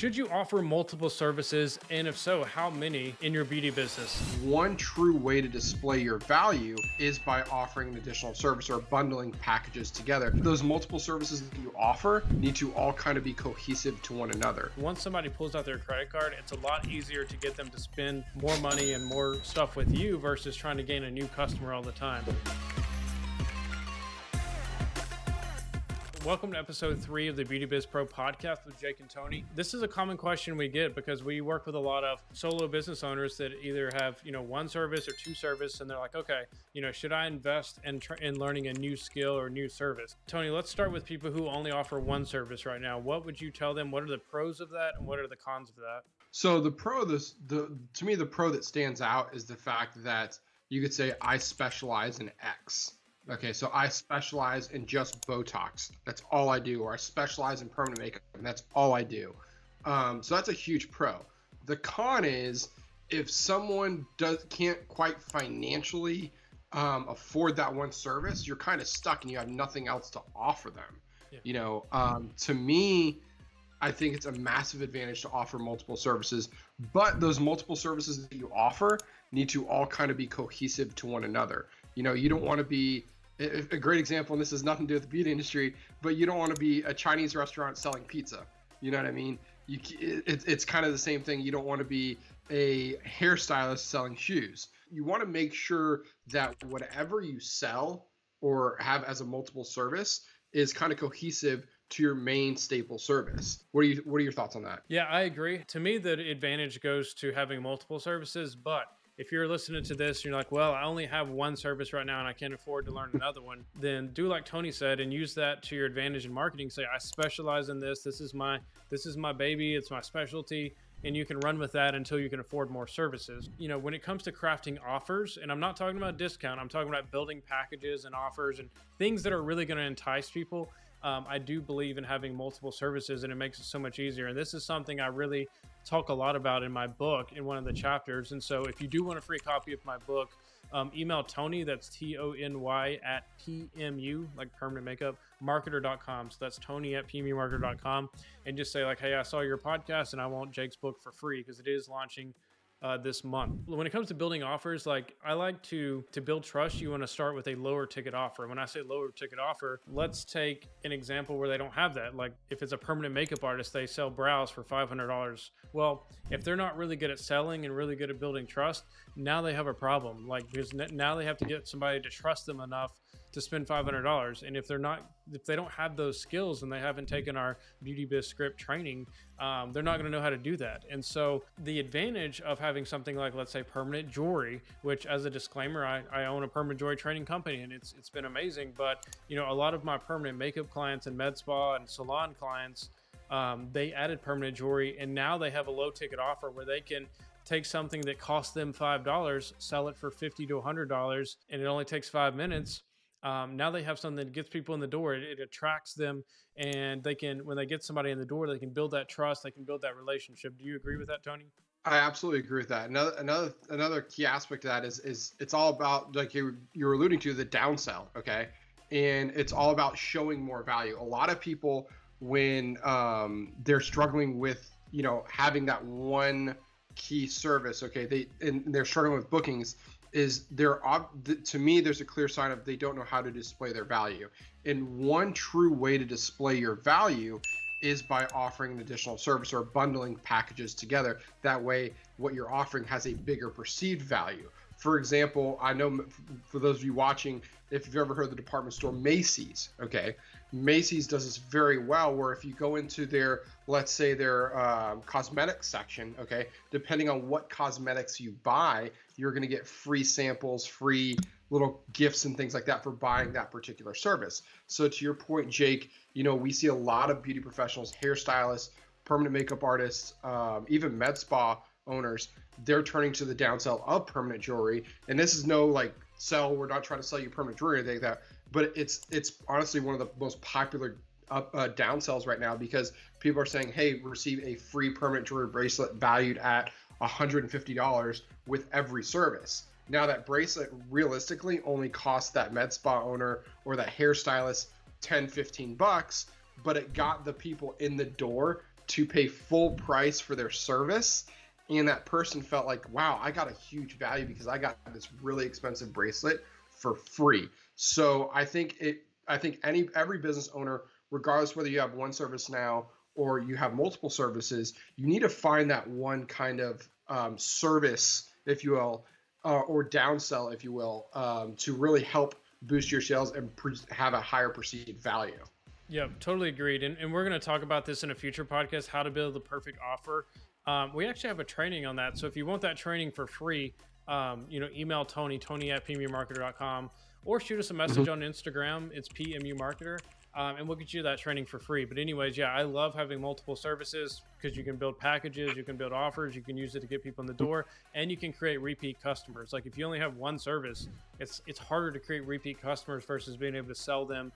Should you offer multiple services? And if so, how many in your beauty business? One true way to display your value is by offering an additional service or bundling packages together. Those multiple services that you offer need to all kind of be cohesive to one another. Once somebody pulls out their credit card, it's a lot easier to get them to spend more money and more stuff with you versus trying to gain a new customer all the time. Welcome to episode 3 of the Beauty Biz Pro Podcast with Jake and Tony. This is a common question we get because we work with a lot of solo business owners that either have, one service or two service, and they're like, okay, should I invest in learning a new skill or new service? Tony, let's start with people who only offer one service right now. What would you tell them? What are the pros of that, and what are the cons of that? So the pro that stands out is the fact that you could say, I specialize in X. Okay, so I specialize in just Botox. That's all I do. Or I specialize in permanent makeup, and that's all I do. So that's a huge pro. The con is if someone can't quite financially afford that one service, you're kind of stuck and you have nothing else to offer them. Yeah. To me, I think it's a massive advantage to offer multiple services, but those multiple services that you offer need to all kind of be cohesive to one another. You don't want to be a great example, and this has nothing to do with the beauty industry, but you don't want to be a Chinese restaurant selling pizza. You know what I mean? It's kind of the same thing. You don't want to be a hairstylist selling shoes. You want to make sure that whatever you sell or have as a multiple service is kind of cohesive to your main staple service. What are your thoughts on that? Yeah, I agree. To me, the advantage goes to having multiple services, but if you're listening to this, you're like, well, I only have one service right now and I can't afford to learn another one, then do like Tony said and use that to your advantage in marketing. Say, I specialize in this. This is my baby. It's my specialty. And you can run with that until you can afford more services. When it comes to crafting offers, and I'm not talking about discount, I'm talking about building packages and offers and things that are really going to entice people. I do believe in having multiple services, and it makes it so much easier. And this is something I really talk a lot about in my book in one of the chapters. And so if you do want a free copy of my book, email Tony, that's Tony at PMU, like permanent makeup, marketer.com. So that's Tony at PMUmarketer.com, and just say like, hey, I saw your podcast and I want Jake's book for free because it is launching this month. When it comes to building offers, like I like to build trust, you want to start with a lower ticket offer. When I say lower ticket offer, let's take an example where they don't have that. Like if it's a permanent makeup artist, they sell brows for $500. Well, if they're not really good at selling and really good at building trust, now they have a problem. Because now they have to get somebody to trust them enough to spend $500. And if they don't have those skills and they haven't taken our Beauty Biz Script training, they're not going to know how to do that. And so the advantage of having something like, let's say, permanent jewelry, which as a disclaimer, I own a permanent jewelry training company and it's been amazing. But, a lot of my permanent makeup clients and med spa and salon clients, they added permanent jewelry, and now they have a low ticket offer where they can take something that costs them $5, sell it for $50 to $100, and it only takes 5 minutes. Now they have something that gets people in the door. It attracts them, and when they get somebody in the door, they can build that trust. They can build that relationship. Do you agree with that, Tony? I absolutely agree with that. Another key aspect of that is it's all about, like you were alluding to, the downsell. Okay. And it's all about showing more value. A lot of people, when they're struggling with, having that one key service, okay, they're struggling with bookings, to me, there's a clear sign of they don't know how to display their value. And one true way to display your value is by offering an additional service or bundling packages together. That way, what you're offering has a bigger perceived value. For example, I know for those of you watching, if you've ever heard of the department store Macy's, okay, Macy's does this very well, where if you go into their, let's say their cosmetics section, okay, depending on what cosmetics you buy, you're going to get free samples, free little gifts and things like that for buying that particular service. So to your point, Jake, we see a lot of beauty professionals, hairstylists, permanent makeup artists, even med spa owners, they're turning to the downsell of permanent jewelry. And this is no we're not trying to sell you permanent jewelry or anything like that, but it's honestly one of the most popular downsells right now, because people are saying, hey, receive a free permanent jewelry bracelet valued at $150 with every service. Now that bracelet realistically only costs that med spa owner or that hairstylist $10-15, but it got the people in the door to pay full price for their service, and that person felt like, wow, I got a huge value because I got this really expensive bracelet for free. So I think every business owner, regardless whether you have one service now or you have multiple services, you need to find that one kind of service, if you will, or downsell, if you will, to really help boost your sales and have a higher perceived value. Yeah, totally agreed. And we're going to talk about this in a future podcast, how to build the perfect offer. We actually have a training on that. So if you want that training for free, email Tony@pmumarketer.com, or shoot us a message on Instagram. It's PMU Marketer. And we'll get you that training for free. But anyways, yeah, I love having multiple services because you can build packages, you can build offers, you can use it to get people in the door, and you can create repeat customers. Like if you only have one service, it's harder to create repeat customers versus being able to sell them,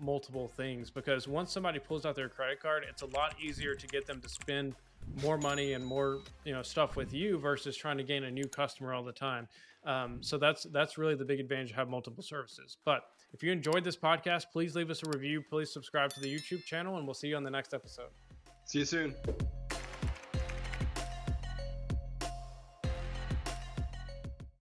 multiple things, because once somebody pulls out their credit card, it's a lot easier to get them to spend more money and more, stuff with you versus trying to gain a new customer all the time. So that's really the big advantage of having multiple services. But if you enjoyed this podcast, please leave us a review. Please subscribe to the YouTube channel, and we'll see you on the next episode. See you soon.